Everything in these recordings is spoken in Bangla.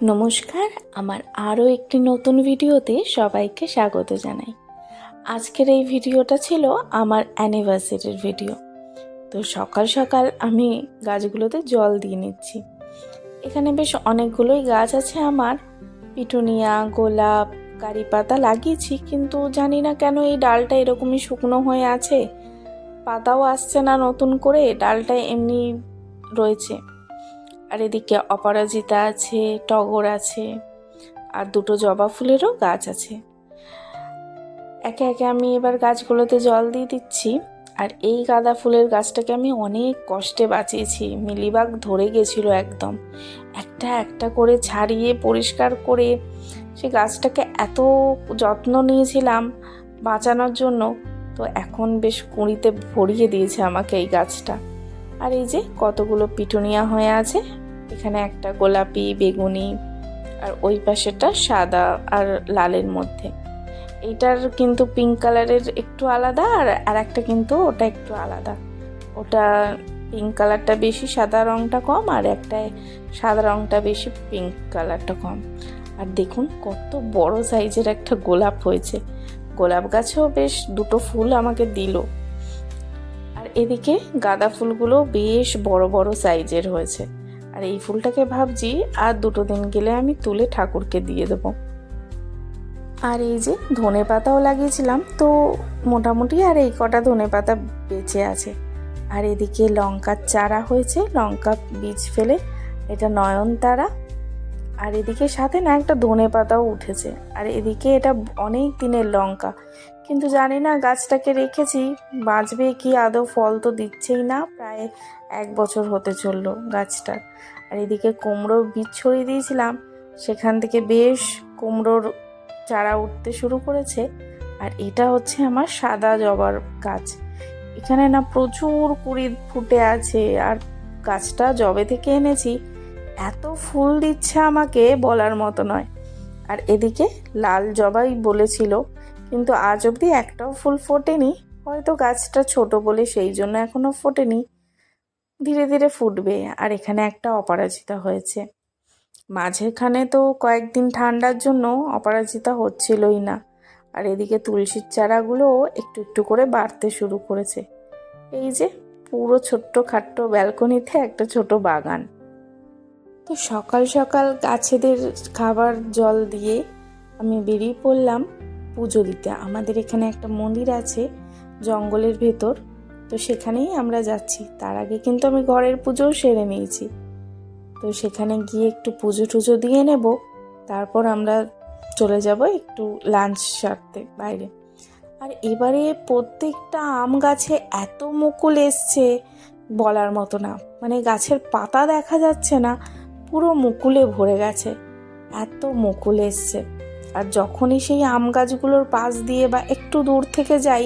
নমস্কার, আমার আরও একটি নতুন ভিডিওতে সবাইকে স্বাগত জানাই। আজকের এই ভিডিওটা ছিল আমার অ্যানিভার্সারির ভিডিও। তো সকাল সকাল আমি গাছগুলোতে জল দিয়ে নিচ্ছি। এখানে বেশ অনেকগুলোই গাছ আছে আমার, পিটুনিয়া, গোলাপ, কারি পাতা লাগিয়েছি, কিন্তু জানি না কেন এই ডালটা এরকমই শুকনো হয়ে আছে, পাতাও আসছে না নতুন করে, ডালটা এমনি রয়েছে। আর এদিকে অপরাজিতা আছে, টগর আছে, আর দুটো জবা ফুলেরও গাছ আছে। একে একে আমি এবার গাছগুলোতে জল দিয়ে দিচ্ছি। আর এই গাঁদা ফুলের গাছটাকে আমি অনেক কষ্টে বাঁচিয়েছি, মিলিবাগ ধরে গেছিল একদম। একটা একটা করে ছাড়িয়ে পরিষ্কার করে সে গাছটাকে এত যত্ন নিয়েছিলাম বাঁচানোর জন্য। তো এখন বেশ কুঁড়িতে ভরিয়ে দিয়েছে আমাকে এই গাছটা। আর এই যে কতগুলো পিটুনিয়া হয়ে আছে, এখানে একটা গোলাপি, বেগুনি, আর ওই পাশেটা সাদা আর লালের মধ্যে। এইটার কিন্তু পিঙ্ক কালারের একটু আলাদা, আর একটা কিন্তু ওটা একটু আলাদা। ওটা পিঙ্ক কালারটা বেশি, সাদা রঙটা কম, আর একটা সাদা রঙটা বেশি, পিঙ্ক কালারটা কম। আর দেখুন কত বড় সাইজের একটা গোলাপ হয়েছে। গোলাপ গাছেও বেশ দুটো ফুল আমাকে দিল। আর এদিকে গাঁদা ফুলগুলো বেশ বড় বড় সাইজের হয়েছে। আর এই ফুলটাকে ভাবছি আর দুটো দিন গেলে আমি তুলে ঠাকুরকে দিয়ে দেবো। আর এই যে ধনে পাতাও লাগিয়েছিলাম, তো মোটামুটি আর এই কটা ধনে পাতা বেঁচে আছে। আর এদিকে লঙ্কার চারা হয়েছে, লঙ্কা বীজ ফেলে, এটা নয়নতারা। আর এদিকে সাথে না একটা ধনে পাতাও উঠেছে। আর এদিকে এটা অনেক দিনের লঙ্কা, কিন্তু জানি না গাছটাকে রেখেছি বাঁচবে কি আদৌ, ফল তো দিচ্ছেই না, প্রায় 1 বছর হতে চললো গাছটার। আর এদিকে কুমড়োর বীজ ছড়িয়ে দিয়েছিলাম, সেখান থেকে বেশ কুমড়োর চারা উঠতে শুরু করেছে। আর এটা হচ্ছে আমার সাদা জবার গাছ। এখানে না প্রচুর কুঁড়ি ফুটে আছে, আর গাছটা জবে থেকে এনেছি এত ফুল দিচ্ছে আমাকে বলার মতো নয়। আর এদিকে লাল জবাই বলেছিল, কিন্তু আজ অবধি একটাও ফুল ফোটেনি। হয়তো গাছটা ছোট বলে সেই জন্য এখনো ফোটেনি, ধীরে ধীরে ফুটবে। আর এখানে একটা অপরাজিতা হয়েছে। মাঝেখানে তো কয়েকদিন ঠান্ডার জন্য অপরাজিতা হচ্ছিলই না। আর এদিকে তুলসীর চারাগুলো একটু একটু করে বাড়তে শুরু করেছে। এই যে পুরো ছোট্ট খাট্ট ব্যালকনিতে একটা ছোট বাগান। তো সকাল সকাল গাছেদের খাবার জল দিয়ে আমি বেরিয়ে পড়লাম পুজো দিতে। আমাদের এখানে একটা মন্দির আছে জঙ্গলের ভেতর, তো সেখানেই আমরা যাচ্ছি। তার আগে কিন্তু আমি ঘরের পুজোও সেরে নিয়েছি। তো সেখানে গিয়ে একটু পুজো টুজো দিয়ে নেব, তারপর আমরা চলে যাব একটু লাঞ্চ সারতে বাইরে। আর এবারে প্রত্যেকটা আম গাছে এত মুকুল এসছে বলার মতো না, মানে গাছের পাতা দেখা যাচ্ছে না, পুরো মুকুলে ভরে গেছে, এত মুকুল এসছে। আর যখনই সেই আম গাছগুলোর পাশ দিয়ে বা একটু দূর থেকে যাই,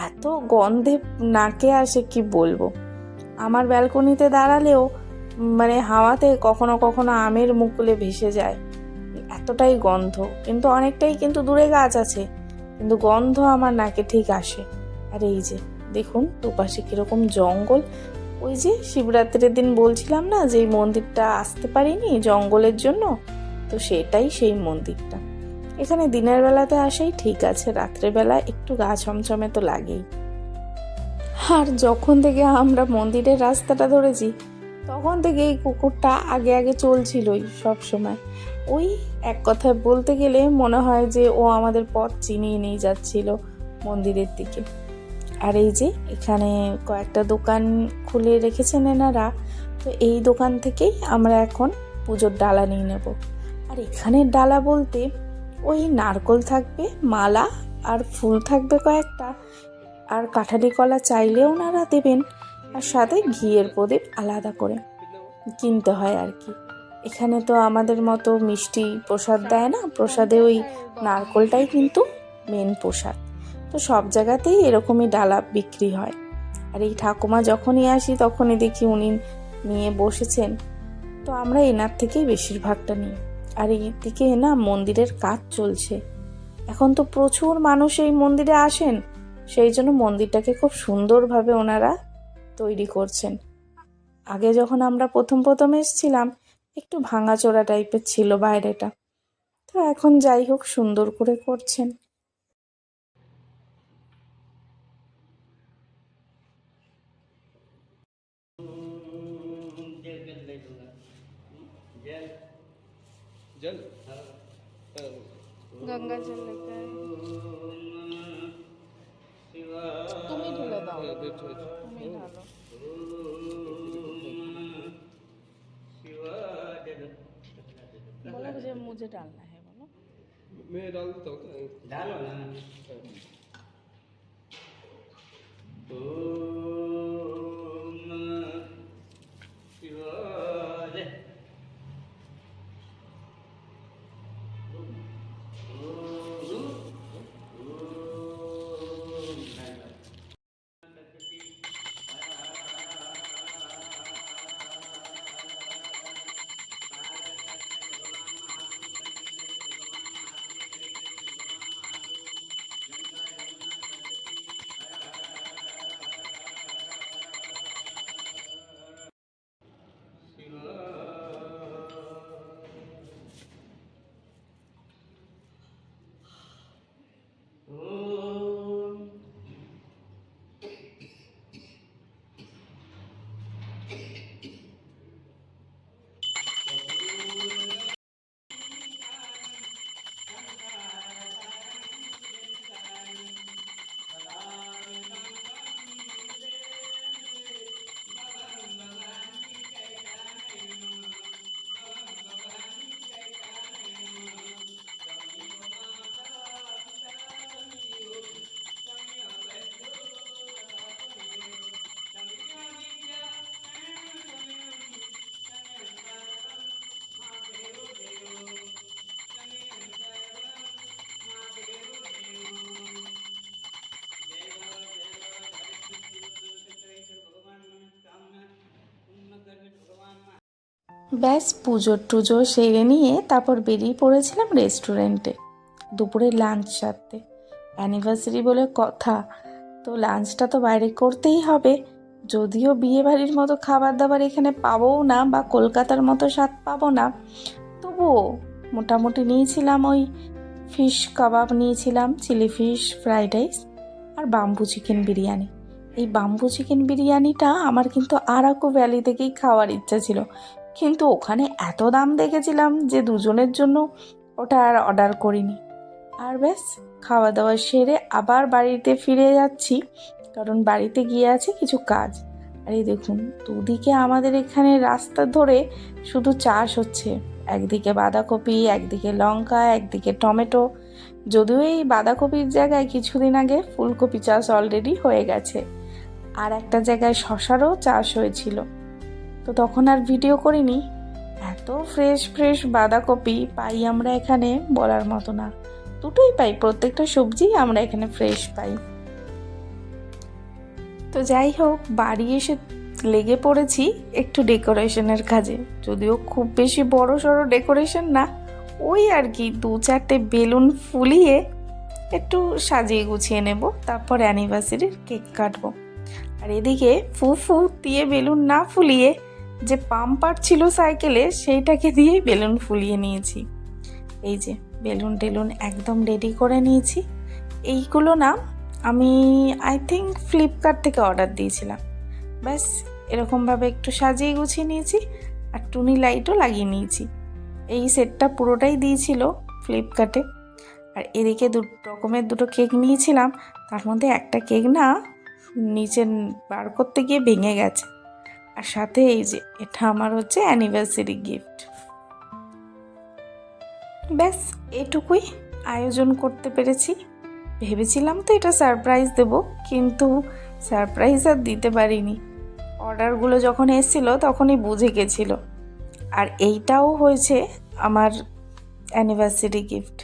এত গন্ধে নাকে আসে কি বলবো। আমার ব্যালকনিতে দাঁড়ালেও মানে হাওয়াতে কখনো কখনো আমের মুকুলে ভেসে যায়, এতটাই গন্ধ। কিন্তু অনেকটাই কিন্তু দূরে গাছ আছে, কিন্তু গন্ধ আমার নাকে ঠিক আসে। আর এই যে দেখুন দুপাশে কিরকম জঙ্গল। ওই যে শিবরাত্রির দিন বলছিলাম না যে এই মন্দিরটা আসতে পারিনি জঙ্গলের জন্য, তো সেটাই সেই মন্দিরটা। এখানে দিনের বেলাতে আসেই ঠিক আছে, রাত্রেবেলা একটু গা ছমছমে তো লাগেই। আর যখন থেকে আমরা মন্দিরের রাস্তাটা ধরেছি, তখন থেকে এই কুকুরটা আগে আগে চলছিলই সব সময়। ওই এক কথায় বলতে গেলে মনে হয় যে ও আমাদের পথ চিনিয়ে নিয়ে যাচ্ছিল মন্দিরের দিকে। আর এই যে এখানে কয়েকটা দোকান খুলে রেখেছেন এনারা, তো এই দোকান থেকেই আমরা এখন পুজোর ডালা নিয়ে নেব। আর এখানের ডালা বলতে ওই নারকোল থাকবে, মালা আর ফুল থাকবে কয়েকটা, আর কাঁঠালি কলা চাইলে ওনারা দেবেন, আর সাথে ঘিয়ের প্রদীপ আলাদা করে কিনতে হয় আর কি। এখানে তো আমাদের মতো মিষ্টি প্রসাদ দেয় না, প্রসাদে ওই নারকোলটাই কিন্তু মেন প্রসাদ। তো সব জায়গাতেই এরকমই ডালা বিক্রি হয়। আর এই ঠাকুমা যখনই আসি তখনই দেখি উনি নিয়ে বসেছেন, তো আমরা এনার থেকেই বেশিরভাগটা নিই। আর এইদিকে না মন্দিরের কাজ চলছে এখন, তো প্রচুর মানুষ এই মন্দিরে আসেন, সেই জন্য মন্দিরটাকে খুব সুন্দরভাবে ওনারা তৈরি করছেন। আগে যখন আমরা প্রথম প্রথম এসেছিলাম, একটু ভাঙাচোরা টাইপের ছিল বাইরেটা। তো এখন যাই হোক সুন্দর করে করছেন। গঙ্গা জল লেকে তুমি ঢেলে দাও, তুমি ঢালো। बोला मुझे डालना है, बोलो। मैं डाल देता हूँ, डालो ना। ओम शिवाय। ব্যাস পুজো টুজো সেরে নিয়ে তারপর বেরিয়ে পড়েছিলাম রেস্টুরেন্টে দুপুরে লাঞ্চ সারতে। অ্যানিভার্সারি বলে কথা, তো লাঞ্চটা তো বাইরে করতেই হবে। যদিও বিয়ে বাড়ির মতো খাবার দাবার এখানে পাবোও না বা কলকাতার মতো স্বাদ পাবো না, তবুও মোটামুটি নিয়েছিলাম ওই ফিশ কাবাব নিয়েছিলাম, চিলি ফিশ ফ্রাইড রাইস আর বাম্বু চিকেন বিরিয়ানি। এই বাম্বু চিকেন বিরিয়ানিটা আমার কিন্তু আরাকু ভ্যালি থেকেই খাওয়ার ইচ্ছা ছিল, কিন্তু ওখানে এত দাম দেখেছিলাম যে দুজনের জন্য ওটা আর অর্ডার করিনি। আর ব্যাস খাওয়া দাওয়া সেরে আবার বাড়িতে ফিরে যাচ্ছি, কারণ বাড়িতে গিয়ে আছে কিছু কাজ। আর এই দেখুন দুদিকে আমাদের এখানে রাস্তা ধরে শুধু চাষ হচ্ছে, একদিকে বাঁধাকপি, একদিকে লঙ্কা, একদিকে টমেটো। যদিও এই বাঁধাকপির জায়গায় কিছুদিন আগে ফুলকপি চাষ অলরেডি হয়ে গেছে, আর একটা জায়গায় শশারও চাষ হয়েছিল, তো তখন আর ভিডিও করিনি। এত ফ্রেশ ফ্রেশ বাঁধাকপি পাই আমরা এখানে বলার মতো না, দুটোই পাই, প্রত্যেকটা সবজি আমরা এখানে ফ্রেশ পাই। তো যাই হোক বাড়ি এসে লেগে পড়েছি একটু ডেকোরেশনের কাজে, যদিও খুব বেশি বড় সড়ো ডেকোরেশন না, ওই আর কি 2-4টে বেলুন ফুলিয়ে একটু সাজিয়ে গুছিয়ে নেব, তারপর অ্যানিভার্সারির কেক কাটবো। আর এদিকে ফু দিয়ে বেলুন না ফুলিয়ে যে পাম্পার ছিল সাইকেলে সেইটাকে দিয়ে বেলুন ফুলিয়ে নিয়েছি। এই যে বেলুন টেলুন একদম রেডি করে নিয়েছি। এইগুলো না আমি আই থিঙ্ক ফ্লিপকার্ট থেকে অর্ডার দিয়েছিলাম। ব্যাস এরকমভাবে একটু সাজিয়ে গুছিয়ে নিয়েছি, আর টুনি লাইটও লাগিয়ে নিয়েছি। এই সেটটা পুরোটাই দিয়েছিল ফ্লিপকার্টে। আর এদিকে রকমের দুটো কেক নিয়েছিলাম, তার মধ্যে একটা কেক না নিচে বার করতে গিয়ে ভেঙে গেছে। আর সাথে এই যে এটা আমার হচ্ছে অ্যানিভার্সারি গিফট। ব্যাস এটুকুই আয়োজন করতে পেরেছি। ভেবেছিলাম তো এটা সারপ্রাইজ দেব, কিন্তু সারপ্রাইজ আর দিতে পারিনি। অর্ডারগুলো যখন এসেছিল তখনই বুঝে গেছিল। আর এইটাও হয়েছে আমার অ্যানিভার্সারি গিফট,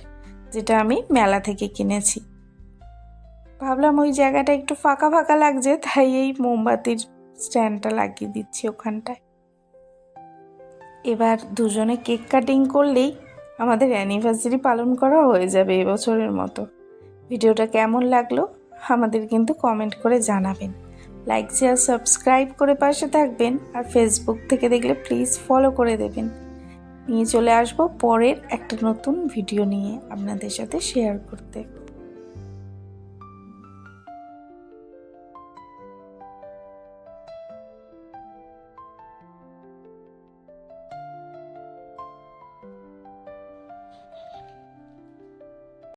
যেটা আমি মেলা থেকে কিনেছি। ভাবলাম ওই জায়গাটা একটু ফাঁকা ফাঁকা লাগছে, তাই এই মোমবাতির স্ট্যান্ডটা লাগিয়ে দিচ্ছি ওখানটায়। এবার দুজনে কেক কাটিং করলেই আমাদের অ্যানিভার্সারি পালন করা হয়ে যাবে এবছরের মতো। ভিডিওটা কেমন লাগলো আমাদের কিন্তু কমেন্ট করে জানাবেন, লাইক শেয়ার সাবস্ক্রাইব করে পাশে থাকবেন, আর ফেসবুক থেকে দেখলে প্লিজ ফলো করে দেবেন। নিয়ে চলে আসব পরের একটা নতুন ভিডিও নিয়ে আপনাদের সাথে শেয়ার করতে।